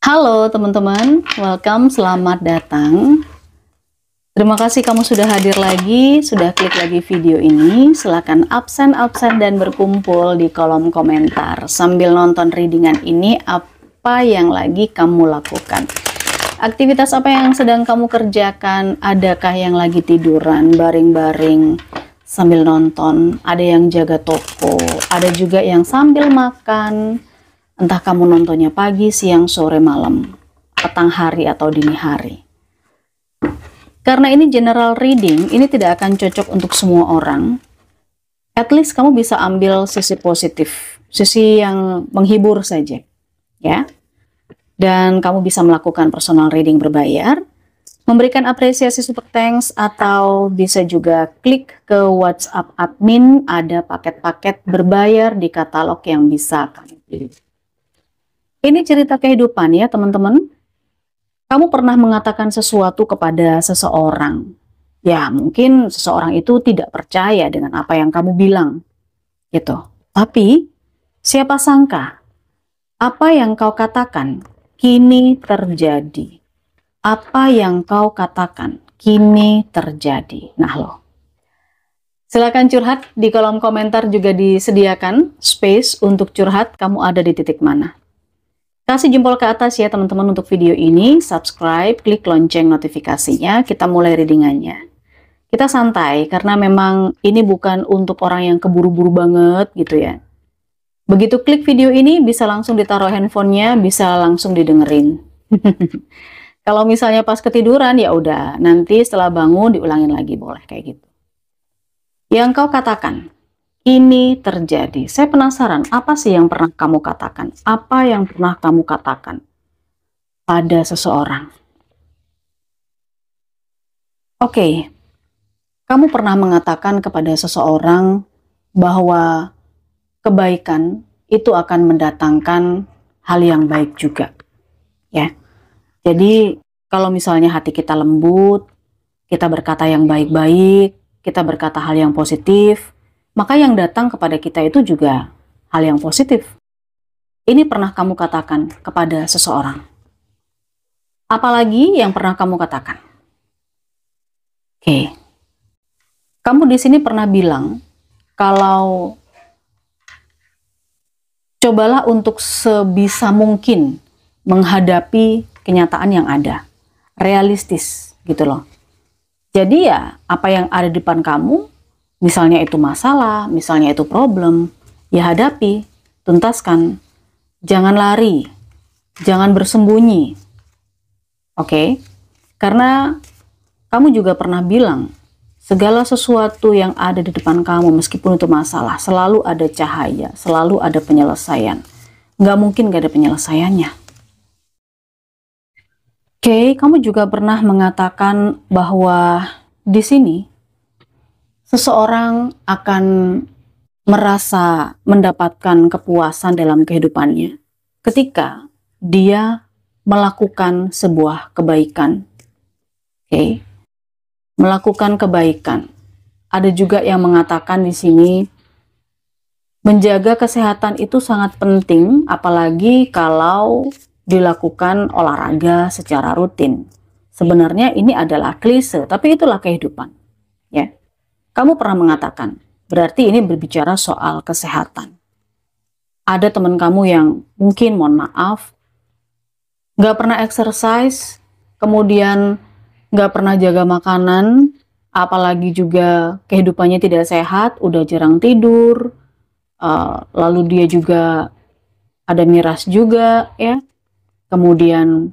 Halo teman-teman, welcome, selamat datang. Terima kasih kamu sudah hadir lagi, sudah klik lagi video ini. Silakan absen dan berkumpul di kolom komentar. Sambil nonton readingan ini, apa yang lagi kamu lakukan? Aktivitas apa yang sedang kamu kerjakan? Adakah yang lagi tiduran, baring-baring sambil nonton? Ada yang jaga toko, ada juga yang sambil makan. Entah kamu nontonnya pagi, siang, sore, malam, petang hari, atau dini hari. Karena ini general reading, ini tidak akan cocok untuk semua orang. At least kamu bisa ambil sisi positif, sisi yang menghibur saja, ya. Dan kamu bisa melakukan personal reading berbayar, memberikan apresiasi super thanks, atau bisa juga klik ke WhatsApp admin, ada paket-paket berbayar di katalog yang bisa kamu pilih. Ini cerita kehidupan ya teman-teman. Kamu pernah mengatakan sesuatu kepada seseorang. Ya mungkin seseorang itu tidak percaya dengan apa yang kamu bilang. Gitu. Tapi siapa sangka apa yang kau katakan kini terjadi. Apa yang kau katakan kini terjadi. Nah loh. Silakan curhat di kolom komentar, juga disediakan space untuk curhat. Kamu ada di titik mana? Kasih jempol ke atas ya teman-teman untuk video ini, subscribe, klik lonceng notifikasinya, kita mulai readingannya. Kita santai, karena memang ini bukan untuk orang yang keburu-buru banget gitu ya. Begitu klik video ini, bisa langsung ditaruh handphonenya, bisa langsung didengerin. Kalau misalnya pas ketiduran, ya udah, nanti setelah bangun diulangin lagi, boleh kayak gitu. Yang kau katakan ini terjadi. Saya penasaran, apa sih yang pernah kamu katakan? Apa yang pernah kamu katakan pada seseorang? Oke, kamu pernah mengatakan kepada seseorang bahwa kebaikan itu akan mendatangkan hal yang baik juga. Ya. Jadi, kalau misalnya hati kita lembut, kita berkata yang baik-baik, kita berkata hal yang positif, maka yang datang kepada kita itu juga hal yang positif. Ini pernah kamu katakan kepada seseorang. Apalagi yang pernah kamu katakan? Oke. Kamu di sini pernah bilang kalau cobalah untuk sebisa mungkin menghadapi kenyataan yang ada. Realistis gitu loh. Jadi ya apa yang ada di depan kamu, misalnya itu masalah, misalnya itu problem, ya hadapi, tuntaskan. Jangan lari, jangan bersembunyi. Oke? Karena kamu juga pernah bilang, segala sesuatu yang ada di depan kamu, meskipun itu masalah, selalu ada cahaya, selalu ada penyelesaian. Nggak mungkin nggak ada penyelesaiannya. Oke, kamu juga pernah mengatakan bahwa di sini seseorang akan merasa mendapatkan kepuasan dalam kehidupannya ketika dia melakukan sebuah kebaikan. Oke. Melakukan kebaikan. Ada juga yang mengatakan di sini menjaga kesehatan itu sangat penting, apalagi kalau dilakukan olahraga secara rutin. Sebenarnya ini adalah klise, tapi itulah kehidupan. Ya. Kamu pernah mengatakan, berarti ini berbicara soal kesehatan. Ada teman kamu yang mungkin, mohon maaf, nggak pernah exercise, kemudian nggak pernah jaga makanan, apalagi juga kehidupannya tidak sehat, udah jarang tidur, lalu dia juga ada miras juga, ya. Kemudian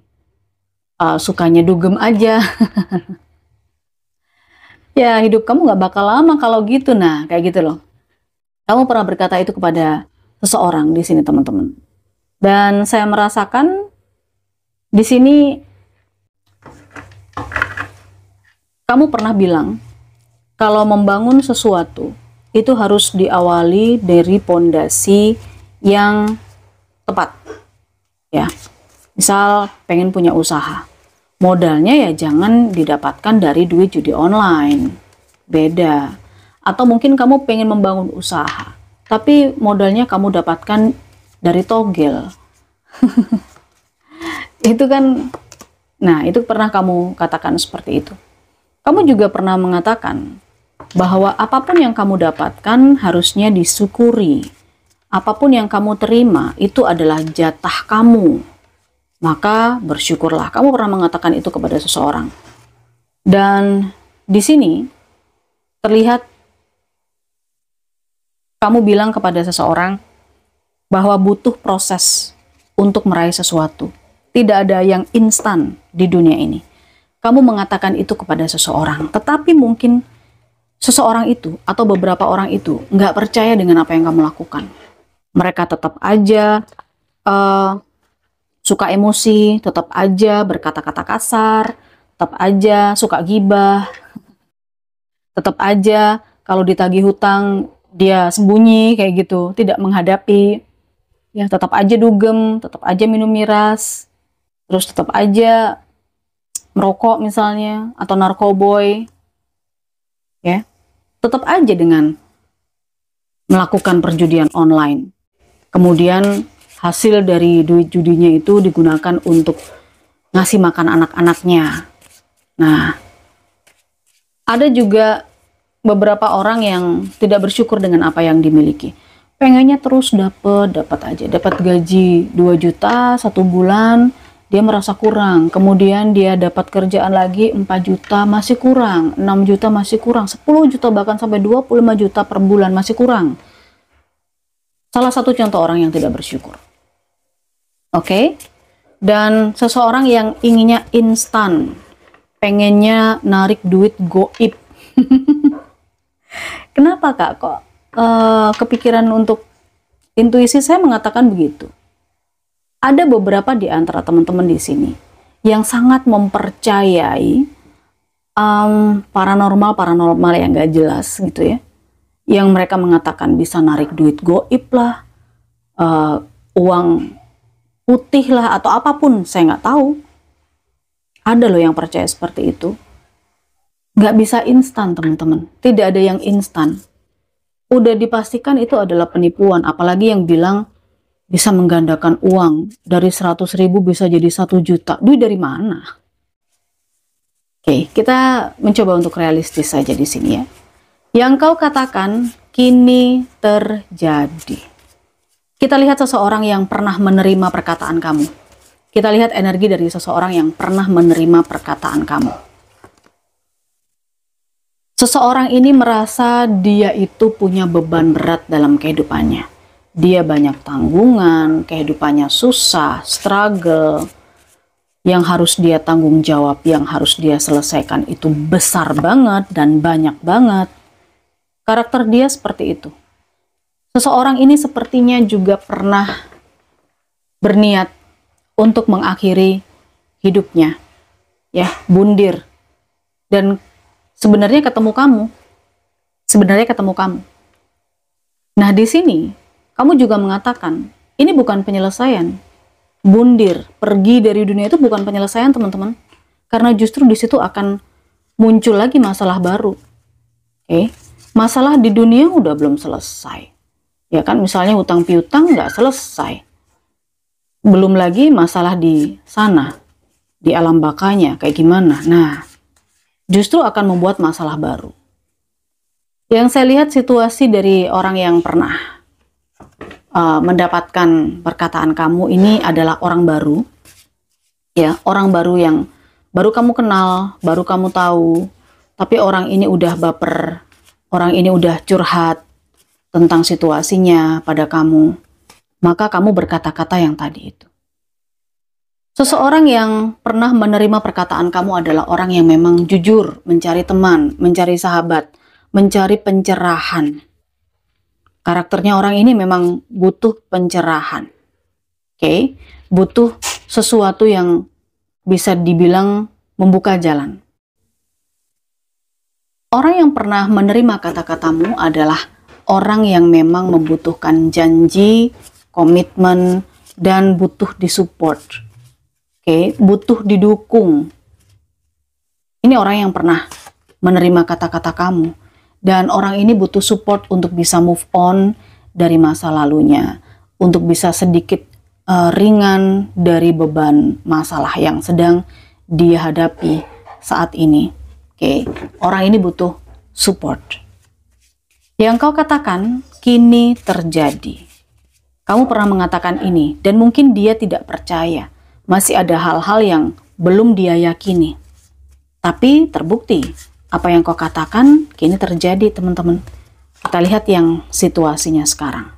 sukanya dugem aja. Ya, hidup kamu nggak bakal lama kalau gitu. Nah, kayak gitu loh. Kamu pernah berkata itu kepada seseorang di sini, teman-teman. Dan saya merasakan di sini kamu pernah bilang kalau membangun sesuatu itu harus diawali dari pondasi yang tepat. Ya. Misal pengen punya usaha. Modalnya ya jangan didapatkan dari duit judi online. Beda. Atau mungkin kamu pengen membangun usaha, tapi modalnya kamu dapatkan dari togel. Itu kan, nah itu pernah kamu katakan seperti itu. Kamu juga pernah mengatakan bahwa apapun yang kamu dapatkan harusnya disyukuri. Apapun yang kamu terima itu adalah jatah kamu. Maka bersyukurlah. Kamu pernah mengatakan itu kepada seseorang. Dan di sini terlihat kamu bilang kepada seseorang bahwa butuh proses untuk meraih sesuatu. Tidak ada yang instan di dunia ini. Kamu mengatakan itu kepada seseorang, tetapi mungkin seseorang itu atau beberapa orang itu nggak percaya dengan apa yang kamu lakukan. Mereka tetap aja suka emosi, tetap aja berkata-kata kasar, tetap aja suka gibah, tetap aja kalau ditagih hutang dia sembunyi kayak gitu, tidak menghadapi, ya tetap aja dugem, tetap aja minum miras, terus tetap aja merokok misalnya, atau narkoboy, ya, tetap aja dengan melakukan perjudian online. Kemudian hasil dari duit judinya itu digunakan untuk ngasih makan anak-anaknya. Nah, ada juga beberapa orang yang tidak bersyukur dengan apa yang dimiliki. Pengennya terus dapat aja, dapat gaji 2 juta 1 bulan, dia merasa kurang. Kemudian dia dapat kerjaan lagi 4 juta masih kurang, 6 juta masih kurang, 10 juta bahkan sampai 25 juta per bulan masih kurang. Salah satu contoh orang yang tidak bersyukur. Oke? Dan seseorang yang inginnya instan, pengennya narik duit goib. Kenapa Kak kok kepikiran untuk intuisi saya mengatakan begitu? Ada beberapa di antara teman-teman di sini yang sangat mempercayai paranormal yang gak jelas gitu ya, yang mereka mengatakan bisa narik duit goib lah, uang putih lah, atau apapun, saya nggak tahu. Ada loh yang percaya seperti itu. Nggak bisa instan teman-teman, tidak ada yang instan. Udah dipastikan itu adalah penipuan, apalagi yang bilang bisa menggandakan uang dari 100.000 bisa jadi 1 juta. Duit dari mana? Oke, kita mencoba untuk realistis saja di sini ya. Yang kau katakan kini terjadi. Kita lihat seseorang yang pernah menerima perkataan kamu. Kita lihat energi dari seseorang yang pernah menerima perkataan kamu. Seseorang ini merasa dia itu punya beban berat dalam kehidupannya. Dia banyak tanggungan, kehidupannya susah, struggle. Yang harus dia tanggung jawab, yang harus dia selesaikan itu besar banget dan banyak banget. Karakter dia seperti itu. Seseorang ini sepertinya juga pernah berniat untuk mengakhiri hidupnya. Ya, bundir. Dan sebenarnya ketemu kamu. Nah, di sini kamu juga mengatakan ini bukan penyelesaian. Bundir, pergi dari dunia itu bukan penyelesaian, teman-teman. Karena justru di situ akan muncul lagi masalah baru. Oke, masalah di dunia udah belum selesai. Ya kan, misalnya hutang piutang nggak selesai. Belum lagi masalah di sana, di alam bakanya kayak gimana. Nah, justru akan membuat masalah baru. Yang saya lihat situasi dari orang yang pernah mendapatkan perkataan kamu ini adalah orang baru. Ya, orang baru yang baru kamu kenal, baru kamu tahu, tapi orang ini udah baper, orang ini udah curhat tentang situasinya pada kamu. Maka kamu berkata-kata yang tadi itu. Seseorang yang pernah menerima perkataan kamu adalah orang yang memang jujur, mencari teman, mencari sahabat, mencari pencerahan. Karakternya orang ini memang butuh pencerahan. Oke, butuh sesuatu yang bisa dibilang membuka jalan. Orang yang pernah menerima kata-katamu adalah orang yang memang membutuhkan janji, komitmen, dan butuh disupport. Oke, butuh didukung. Ini orang yang pernah menerima kata-kata kamu. Dan orang ini butuh support untuk bisa move on dari masa lalunya. Untuk bisa sedikit ringan dari beban masalah yang sedang dia hadapi saat ini. Oke, orang ini butuh support. Yang kau katakan kini terjadi. Kamu pernah mengatakan ini dan mungkin dia tidak percaya. Masih ada hal-hal yang belum dia yakini. Tapi terbukti apa yang kau katakan kini terjadi, teman-teman. Kita lihat yang situasinya sekarang.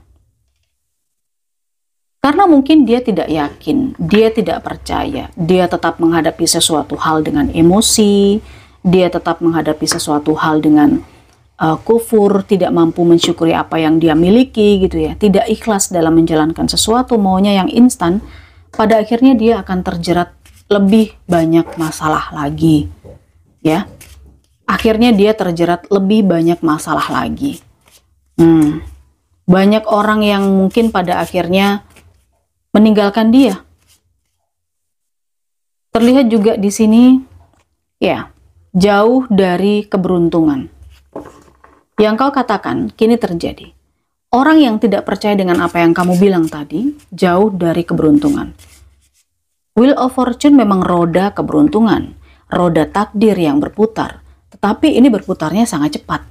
Karena mungkin dia tidak yakin, dia tidak percaya, dia tetap menghadapi sesuatu hal dengan emosi, dia tetap menghadapi sesuatu hal dengan kufur, tidak mampu mensyukuri apa yang dia miliki gitu ya, tidak ikhlas dalam menjalankan sesuatu, maunya yang instan, pada akhirnya dia akan terjerat lebih banyak masalah lagi ya. Akhirnya dia terjerat lebih banyak masalah lagi. Banyak orang yang mungkin pada akhirnya meninggalkan dia. Terlihat juga di sini ya, jauh dari keberuntungan. Yang kau katakan kini terjadi. Orang yang tidak percaya dengan apa yang kamu bilang tadi, jauh dari keberuntungan. Wheel of Fortune memang roda keberuntungan, roda takdir yang berputar. Tetapi ini berputarnya sangat cepat.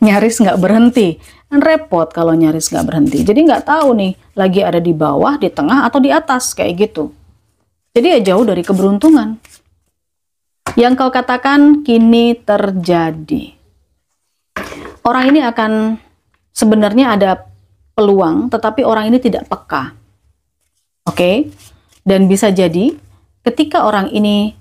Nyaris nggak berhenti. Kan repot kalau nyaris nggak berhenti. Jadi nggak tahu nih, lagi ada di bawah, di tengah, atau di atas, kayak gitu. Jadi ya jauh dari keberuntungan. Yang kau katakan kini terjadi. Orang ini akan, sebenarnya ada peluang, tetapi orang ini tidak peka. Oke? Dan bisa jadi, ketika orang ini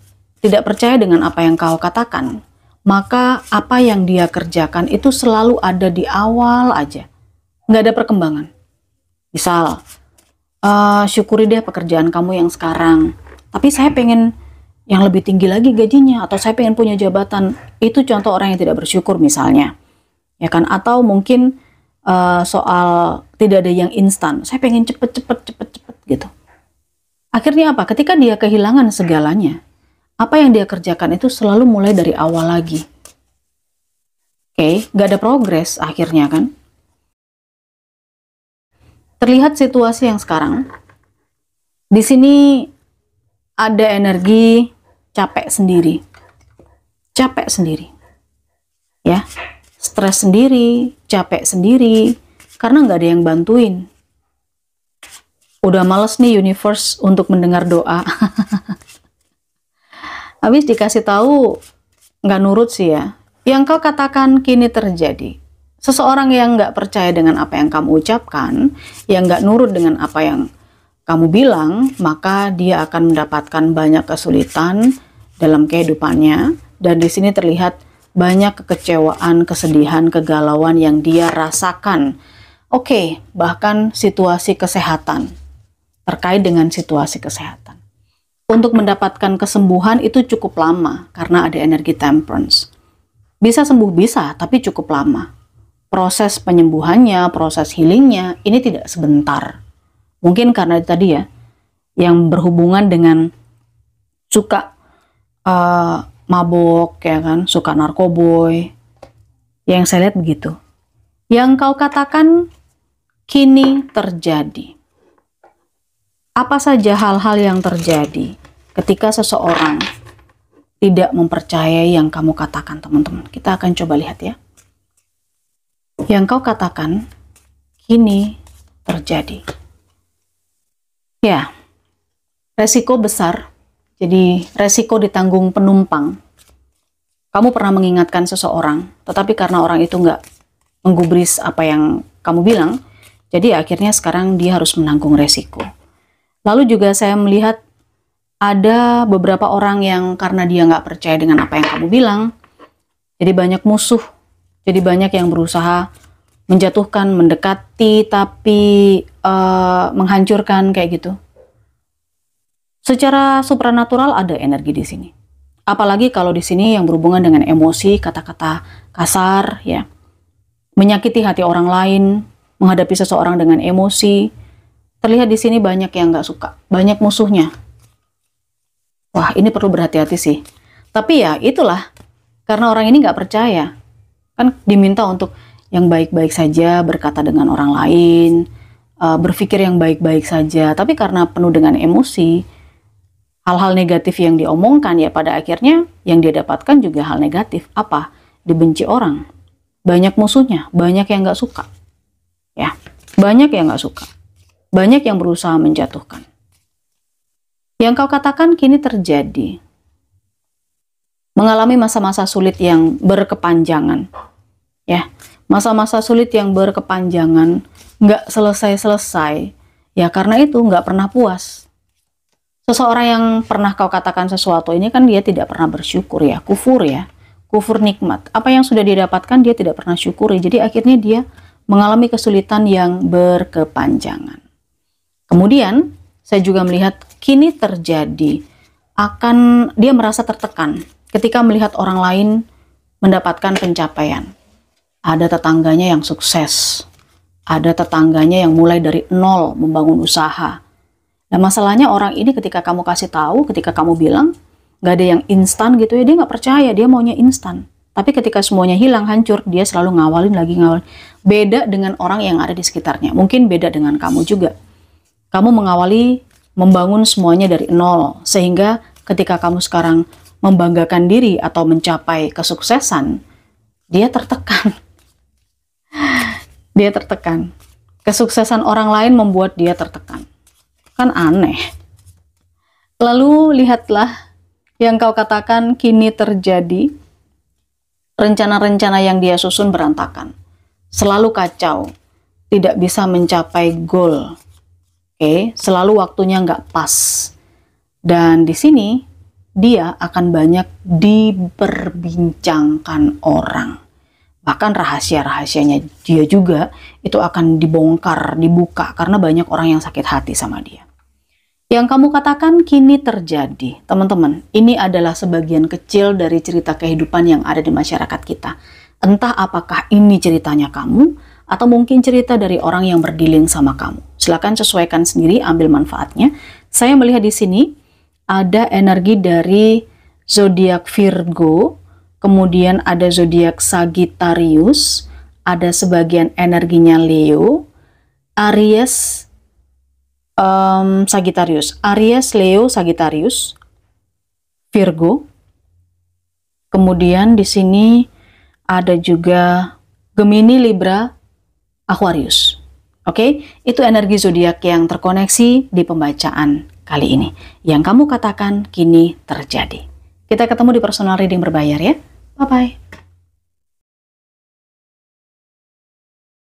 tidak percaya dengan apa yang kau katakan, maka apa yang dia kerjakan itu selalu ada di awal aja. Nggak ada perkembangan. Misal, syukuri deh pekerjaan kamu yang sekarang, tapi saya pengen yang lebih tinggi lagi gajinya, atau saya pengen punya jabatan. Itu contoh orang yang tidak bersyukur misalnya. Ya kan? Atau mungkin soal tidak ada yang instan. Saya pengen cepet gitu. Akhirnya apa? Ketika dia kehilangan segalanya, apa yang dia kerjakan itu selalu mulai dari awal lagi. Oke, nggak ada progres akhirnya kan. Terlihat situasi yang sekarang. Di sini ada energi capek sendiri. Capek sendiri. Ya, stres sendiri, capek sendiri, karena nggak ada yang bantuin. Udah males nih universe untuk mendengar doa. Habis dikasih tahu nggak nurut sih ya. Yang kau katakan kini terjadi. Seseorang yang nggak percaya dengan apa yang kamu ucapkan, yang nggak nurut dengan apa yang kamu bilang, maka dia akan mendapatkan banyak kesulitan dalam kehidupannya. Dan di sini terlihat banyak kekecewaan, kesedihan, kegalauan yang dia rasakan. Oke, bahkan situasi kesehatan, terkait dengan situasi kesehatan. Untuk mendapatkan kesembuhan itu cukup lama karena ada energi temperance. Bisa sembuh bisa, tapi cukup lama. Proses penyembuhannya, proses healingnya, ini tidak sebentar. Mungkin karena tadi ya, yang berhubungan dengan suka mabok, ya kan, suka narkoboy. Yang saya lihat begitu. Yang kau katakan kini terjadi. Apa saja hal-hal yang terjadi ketika seseorang tidak mempercayai yang kamu katakan, teman-teman? Kita akan coba lihat ya. Yang kau katakan kini terjadi. Ya, resiko besar. Jadi resiko ditanggung penumpang. Kamu pernah mengingatkan seseorang, tetapi karena orang itu nggak menggubris apa yang kamu bilang, jadi akhirnya sekarang dia harus menanggung resiko. Lalu juga saya melihat ada beberapa orang yang karena dia nggak percaya dengan apa yang kamu bilang, jadi banyak musuh, jadi banyak yang berusaha menjatuhkan, mendekati, tapi menghancurkan kayak gitu. Secara supranatural ada energi di sini. Apalagi kalau di sini yang berhubungan dengan emosi, kata-kata kasar, ya, menyakiti hati orang lain, menghadapi seseorang dengan emosi. Terlihat di sini banyak yang nggak suka, banyak musuhnya. Wah, ini perlu berhati-hati sih. Tapi ya itulah, karena orang ini nggak percaya. Kan diminta untuk yang baik-baik saja, berkata dengan orang lain, berpikir yang baik-baik saja, tapi karena penuh dengan emosi, hal-hal negatif yang diomongkan, ya pada akhirnya yang dia dapatkan juga hal negatif. Apa? Dibenci orang, banyak musuhnya, banyak yang nggak suka, ya, banyak yang nggak suka, banyak yang berusaha menjatuhkan. Yang kau katakan kini terjadi, mengalami masa-masa sulit yang berkepanjangan, ya, masa-masa sulit yang berkepanjangan, nggak selesai-selesai, ya karena itu nggak pernah puas. Seseorang yang pernah kau katakan sesuatu ini kan dia tidak pernah bersyukur, ya, kufur nikmat. Apa yang sudah didapatkan dia tidak pernah syukuri, jadi akhirnya dia mengalami kesulitan yang berkepanjangan. Kemudian saya juga melihat kini terjadi, dia merasa tertekan ketika melihat orang lain mendapatkan pencapaian. Ada tetangganya yang sukses, ada tetangganya yang mulai dari nol membangun usaha. Nah masalahnya orang ini ketika kamu kasih tahu, ketika kamu bilang nggak ada yang instan gitu ya, dia nggak percaya, dia maunya instan. Tapi ketika semuanya hilang, hancur, dia selalu ngawalin lagi, ngawalin. Beda dengan orang yang ada di sekitarnya, mungkin beda dengan kamu juga. Kamu mengawali, membangun semuanya dari nol, sehingga ketika kamu sekarang membanggakan diri atau mencapai kesuksesan, dia tertekan. Dia tertekan. Kesuksesan orang lain membuat dia tertekan. Kan aneh. Lalu lihatlah yang kau katakan kini terjadi. Rencana-rencana yang dia susun berantakan. Selalu kacau. Tidak bisa mencapai goal. Oke, selalu waktunya nggak pas. Dan di sini dia akan banyak diperbincangkan orang. Bahkan rahasia-rahasianya dia juga itu akan dibongkar, dibuka, karena banyak orang yang sakit hati sama dia. Yang kamu katakan kini terjadi, teman-teman, ini adalah sebagian kecil dari cerita kehidupan yang ada di masyarakat kita. Entah apakah ini ceritanya kamu, atau mungkin cerita dari orang yang berdealing sama kamu. Silakan sesuaikan sendiri, ambil manfaatnya. Saya melihat di sini ada energi dari zodiak Virgo, kemudian ada zodiak Sagittarius, ada sebagian energinya Leo, Aries, Sagittarius, Aries, Leo, Sagittarius, Virgo. Kemudian di sini ada juga Gemini, Libra, Aquarius. Oke, itu energi zodiak yang terkoneksi di pembacaan kali ini. Yang kamu katakan kini terjadi. Kita ketemu di personal reading berbayar ya. Bye-bye.